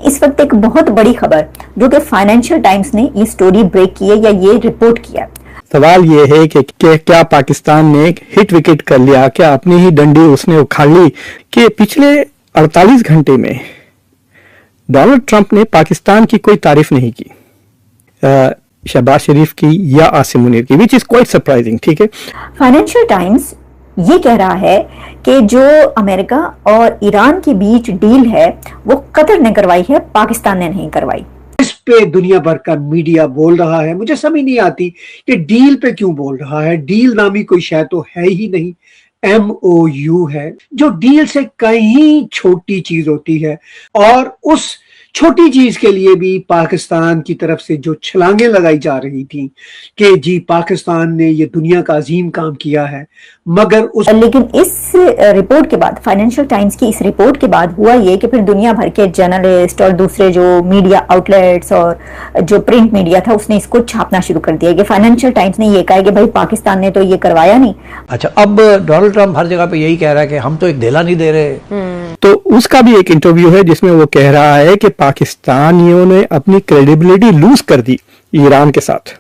इस वक्त एक बहुत बड़ी खबर जो कि फाइनेंशियल टाइम्स ने ये स्टोरी ब्रेक की है या ये रिपोर्ट किया है। सवाल ये है कि क्या पाकिस्तान ने एक हिट विकेट कर लिया, क्या अपनी ही डंडी उसने उखाड़ ली कि पिछले 48 घंटे में डोनाल्ड ट्रंप ने पाकिस्तान की कोई तारीफ नहीं की, शहबाज शरीफ की या आसिम मुनीर की, विच इज क्वाइट सरप्राइजिंग। ठीक है, फाइनेंशियल टाइम्स ये कह रहा है कि जो अमेरिका और ईरान के बीच डील है वो कतर ने करवाई है, पाकिस्तान ने नहीं करवाई। इस पे दुनिया भर का मीडिया बोल रहा है। मुझे समझ नहीं आती कि डील पे क्यों बोल रहा है। डील नामी कोई शय तो है ही नहीं, MOU है, जो डील से कहीं छोटी चीज होती है। और उस छोटी चीज के लिए भी पाकिस्तान की तरफ से जो छलांगे लगाई जा रही थी कि जी पाकिस्तान ने ये दुनिया का अजीम काम किया है, मगर लेकिन इस रिपोर्ट के बाद, फाइनेंशियल टाइम्स की इस रिपोर्ट के बाद हुआ ये कि फिर दुनिया भर के जर्नलिस्ट और दूसरे जो मीडिया आउटलेट्स और जो प्रिंट मीडिया था उसने इसको छापना शुरू कर दिया कि फाइनेंशियल टाइम्स ने ये कहा कि भाई पाकिस्तान ने तो ये करवाया नहीं। अच्छा, अब डोनाल्ड ट्रंप हर जगह पे यही कह रहा है कि हम तो एक धेला नहीं दे रहे। तो उसका भी एक इंटरव्यू है जिसमें वो कह रहा है कि पाकिस्तानियों ने अपनी क्रेडिबिलिटी लूज कर दी ईरान के साथ।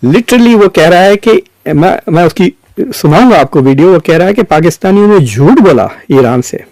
लिटरली वो कह रहा है कि मैं उसकी सुनाऊंगा आपको वीडियो। वो कह रहा है कि पाकिस्तानियों ने झूठ बोला ईरान से।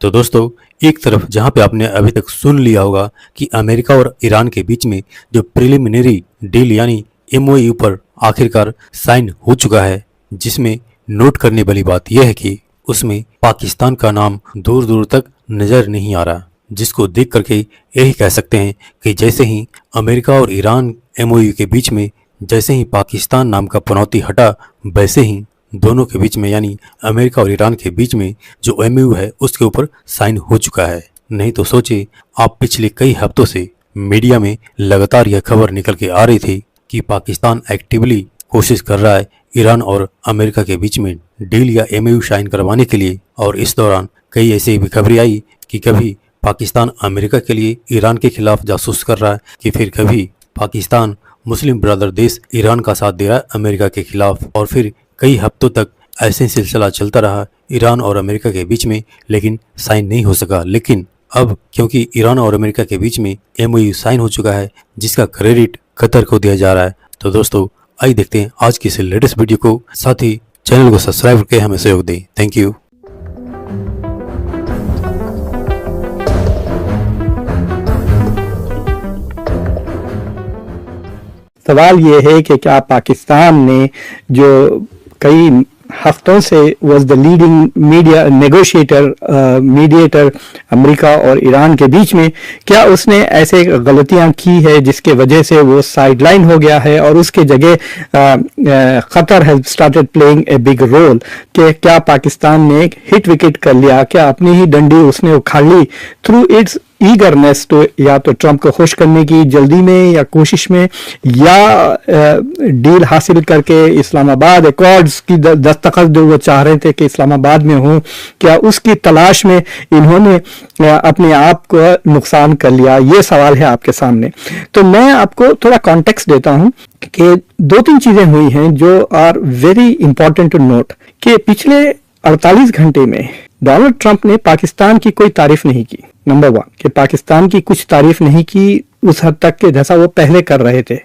तो दोस्तों, एक तरफ जहां पे आपने अभी तक सुन लिया होगा कि अमेरिका और ईरान के बीच में जो प्रिलिमिनरी डील यानी MOU पर आखिरकार साइन हो चुका है, जिसमें नोट करने वाली बात यह है कि उसमें पाकिस्तान का नाम दूर दूर तक नजर नहीं आ रहा, जिसको देख करके यही कह सकते हैं कि जैसे ही अमेरिका और ईरान MOU के बीच में जैसे ही पाकिस्तान नाम का पनौती हटा, वैसे ही दोनों के बीच में यानी अमेरिका और ईरान के बीच में जो MOU है उसके ऊपर साइन हो चुका है। नहीं तो सोचे आप, पिछले कई हफ्तों से मीडिया में लगातार यह खबर निकल के आ रही थी कि पाकिस्तान एक्टिवली कोशिश कर रहा है ईरान और अमेरिका के बीच में डील या MOU साइन करवाने के लिए। और इस दौरान कई ऐसी भी खबरें आई कि कभी पाकिस्तान अमेरिका के लिए ईरान के खिलाफ जासूस कर रहा है, कि फिर कभी पाकिस्तान मुस्लिम ब्रदर देश ईरान का साथ दे रहा है अमेरिका के खिलाफ। और फिर कई हफ्तों तक ऐसे सिलसिला चलता रहा ईरान और अमेरिका के बीच में, लेकिन साइन नहीं हो सका। लेकिन अब क्योंकि ईरान और अमेरिका के बीच में MOU साइन हो चुका है, जिसका क्रेडिट कतर को दिया जा रहा है। तो दोस्तों, आइए देखते हैं आज की इस लेटेस्ट वीडियो को, साथ ही चैनल को सब्सक्राइब करके हमें सहयोग दें। Thank you. सवाल ये है कि क्या पाकिस्तान ने जो कई हफ्तों से was the leading media mediator America और ईरान के बीच में, क्या उसने ऐसे गलतियां की है जिसके वजह से वो साइडलाइन हो गया है और उसके जगह Qatar has started playing a big role? कि क्या पाकिस्तान ने एक हिट विकेट कर लिया, क्या अपनी ही डंडी उसने उखाड़ ली थ्रू इट्स ईगरनेस, तो या तो ट्रंप को खुश करने की जल्दी में या कोशिश में, या डील हासिल करके इस्लामाबाद एकॉर्ड्स की दस्तखत जो वो चाह रहे थे कि इस्लामाबाद में हो, क्या उसकी तलाश में इन्होंने अपने आप को नुकसान कर लिया? ये सवाल है आपके सामने। तो मैं आपको थोड़ा कॉन्टेक्स्ट देता हूं कि 2-3 चीजें हुई हैं जो are very important to note. कि पिछले 48 घंटे में डोनाल्ड ट्रंप ने पाकिस्तान की कोई तारीफ नहीं की। नंबर 1 कि पाकिस्तान की कुछ तारीफ नहीं की उस हद तक के जैसा वो पहले कर रहे थे।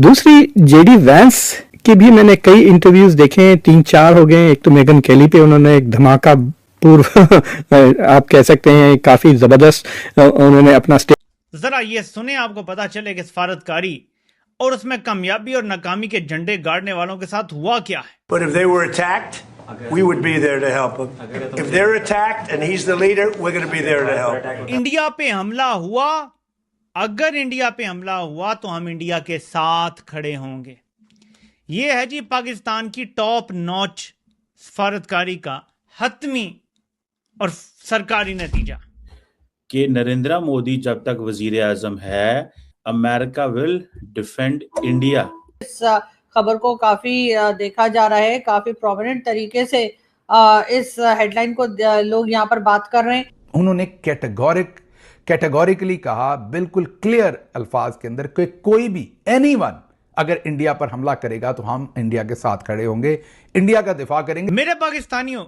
दूसरी, JD वैंस के भी मैंने कई इंटरव्यूज देखे, 3-4 हो गए। एक तो मेगन कैली पे उन्होंने एक धमाका पूर्व आप कह सकते हैं काफी जबरदस्त उन्होंने अपना जरा ये सुने, आपको पता चले कि सफारतकारी और उसमें कामयाबी और नाकामी के झंडे गाड़ने वालों के साथ हुआ क्या है। But if they were attacked, we would be there to help them. If they're attacked and he's the leader, we're going to be there to help. India पे हमला हुआ, अगर इंडिया पे हमला हुआ तो हम इंडिया के साथ खड़े होंगे। ये है जी पाकिस्तान की टॉप नॉच सफारतकारी का हतमी और सरकारी नतीजा कि नरेंद्र मोदी जब तक वजीर आजम है, अमेरिका विल डिफेंड इंडिया। इस खबर को काफी देखा जा रहा है, काफी प्रोमिनेंट तरीके से इस हेडलाइन को लोग यहाँ पर बात कर रहे हैं। उन्होंने कैटेगोरिकली कहा, बिल्कुल क्लियर अल्फाज के अंदर, कि कोई भी एनीवन अगर इंडिया पर हमला करेगा तो हम इंडिया के साथ खड़े होंगे, इंडिया का दिफा करेंगे। मेरे पाकिस्तानियों,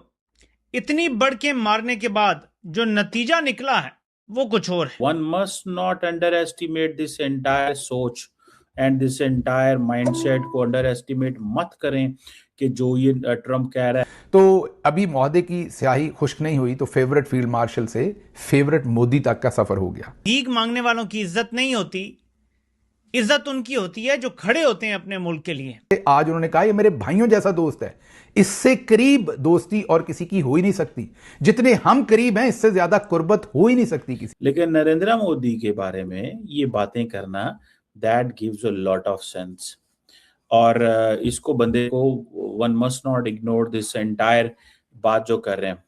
इतनी बढ़ के मारने के बाद जो नतीजा निकला है वो कुछ और है। One must not underestimate this entire सोच एंड दिस एंटायर माइंडसेट को अंडर मत करें कि जो ये ट्रम्प कह रहा है। तो अभी महोदय की स्याही खुश्क नहीं हुई तो फेवरेट फील्ड मार्शल से फेवरेट मोदी तक का सफर हो गया। भीख मांगने वालों की इज्जत नहीं होती, इज्जत उनकी होती है जो खड़े होते हैं अपने मुल्क के लिए। आज उन्होंने कहा ये मेरे भाइयों जैसा दोस्त है, इससे करीब दोस्ती और किसी की हो ही नहीं सकती, जितने हम करीब हैं इससे ज्यादा कुर्बत हो ही नहीं सकती किसी। लेकिन नरेंद्र मोदी के बारे में ये बातें करना that gives a lot of sense, और इसको बंदे को one must not ignore this entire बात जो कर रहे हैं।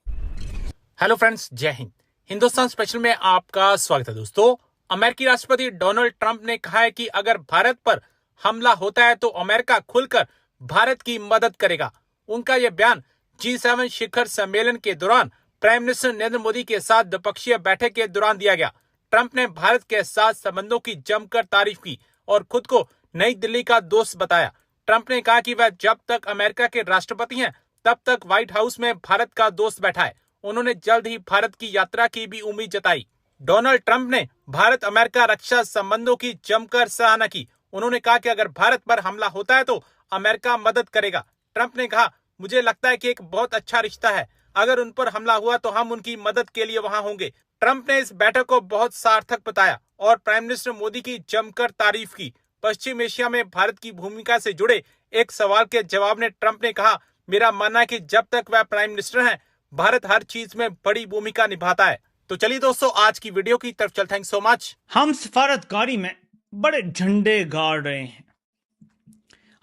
हेलो फ्रेंड्स, जय हिंद। हिंदुस्तान स्पेशल में आपका स्वागत है। दोस्तों, अमेरिकी राष्ट्रपति डोनाल्ड ट्रंप ने कहा है कि अगर भारत पर हमला होता है तो अमेरिका खुलकर भारत की मदद करेगा। उनका यह बयान G7 शिखर सम्मेलन के दौरान प्राइम मिनिस्टर नरेंद्र मोदी के साथ द्विपक्षीय बैठक के दौरान दिया गया। ट्रंप ने भारत के साथ संबंधों की जमकर तारीफ की और खुद को नई दिल्ली का दोस्त बताया। ट्रंप ने कहा कि वह जब तक अमेरिका के राष्ट्रपति हैं तब तक व्हाइट हाउस में भारत का दोस्त बैठा है। उन्होंने जल्द ही भारत की यात्रा की भी उम्मीद जताई। डोनाल्ड ट्रंप ने भारत अमेरिका रक्षा संबंधों की जमकर सराहना की। उन्होंने कहा कि अगर भारत पर हमला होता है तो अमेरिका मदद करेगा। ट्रंप ने कहा, मुझे लगता है कि एक बहुत अच्छा रिश्ता है, अगर उन पर हमला हुआ तो हम उनकी मदद के लिए वहां होंगे। ट्रंप ने इस बैठक को बहुत सार्थक बताया और प्राइम मिनिस्टर मोदी की जमकर तारीफ की। पश्चिम एशिया में भारत की भूमिका से जुड़े एक सवाल के जवाब में ट्रंप ने कहा, मेरा मानना है कि जब तक वह प्राइम मिनिस्टर हैं भारत हर चीज में बड़ी भूमिका निभाता है। तो चलिए दोस्तों, आज की वीडियो की तरफ चलते हैं। So much. हम सफारतकारी में बड़े झंडे गाड़ रहे हैं,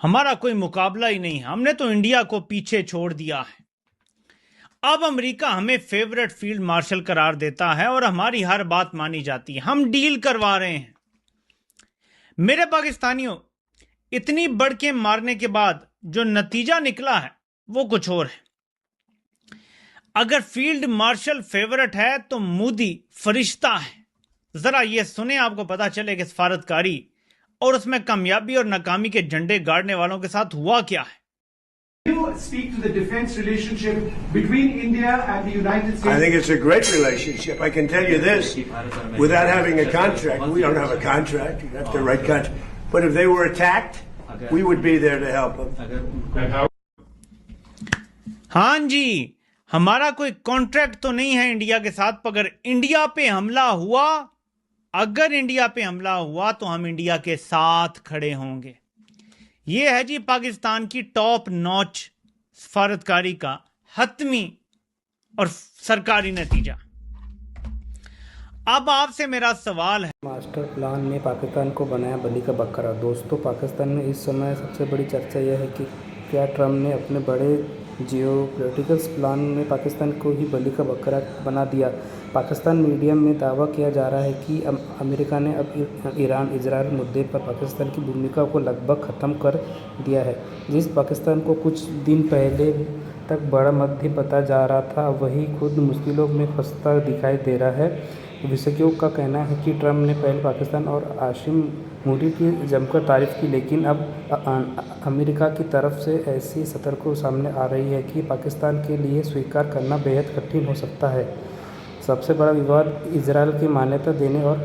हमारा कोई मुकाबला ही नहीं है, हमने तो इंडिया को पीछे छोड़ दिया है। अब अमेरिका हमें फेवरेट फील्ड मार्शल करार देता है और हमारी हर बात मानी जाती है। हम डील करवा रहे हैं। मेरे पाकिस्तानियों, इतनी बढ़ के मारने के बाद जो नतीजा निकला है वो कुछ और है। अगर फील्ड मार्शल फेवरेट है तो मोदी फरिश्ता है। जरा ये सुने, आपको पता चले कि सफारतकारी और उसमें कामयाबी और नाकामी के झंडे गाड़ने वालों के साथ हुआ क्या है। You speak to the defense relationship between India and the United States. I think it's a great relationship. I can tell you this, without having a contract, we don't have a contract, you have to write contract. But if they were attacked, we would be there to help them. हाँ जी, हमारा कोई contract तो नहीं है India के साथ, पर अगर इंडिया पे हमला हुआ तो हम इंडिया के साथ खड़े होंगे। ये है जी पाकिस्तान की टॉप नॉच सफारतकारी का हतमी और सरकारी नतीजा। अब आपसे मेरा सवाल है, मास्टर प्लान ने पाकिस्तान को बनाया बलि का बकरा। दोस्तों, पाकिस्तान में इस समय सबसे बड़ी चर्चा यह है कि क्या ट्रम्प ने अपने बड़े जियोपॉलिटिकल प्लान में पाकिस्तान को ही बलि का बकरा बना दिया। पाकिस्तान मीडिया में दावा किया जा रहा है कि अमेरिका ने अब ईरान इजराइल मुद्दे पर पाकिस्तान की भूमिका को लगभग ख़त्म कर दिया है। जिस पाकिस्तान को कुछ दिन पहले तक बड़ा मध्य पता जा रहा था, वही खुद मुश्किलों में फंसता दिखाई दे रहा है। विशेषज्ञों का कहना है कि ट्रंप ने पहले पाकिस्तान और आसिम मुनीर की जमकर तारीफ की, लेकिन अब अमेरिका की तरफ से ऐसी सतर्कों सामने आ रही है कि पाकिस्तान के लिए स्वीकार करना बेहद कठिन हो सकता है। सबसे बड़ा विवाद इजराइल की मान्यता देने और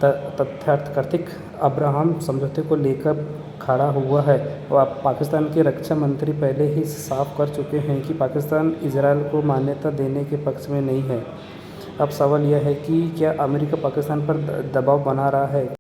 तथाकथित अब्राहम समझौते को लेकर खड़ा हुआ है। और पाकिस्तान के रक्षा मंत्री पहले ही साफ कर चुके हैं कि पाकिस्तान इजराइल को मान्यता देने के पक्ष में नहीं है। अब सवाल यह है कि क्या अमेरिका पाकिस्तान पर दबाव बना रहा है।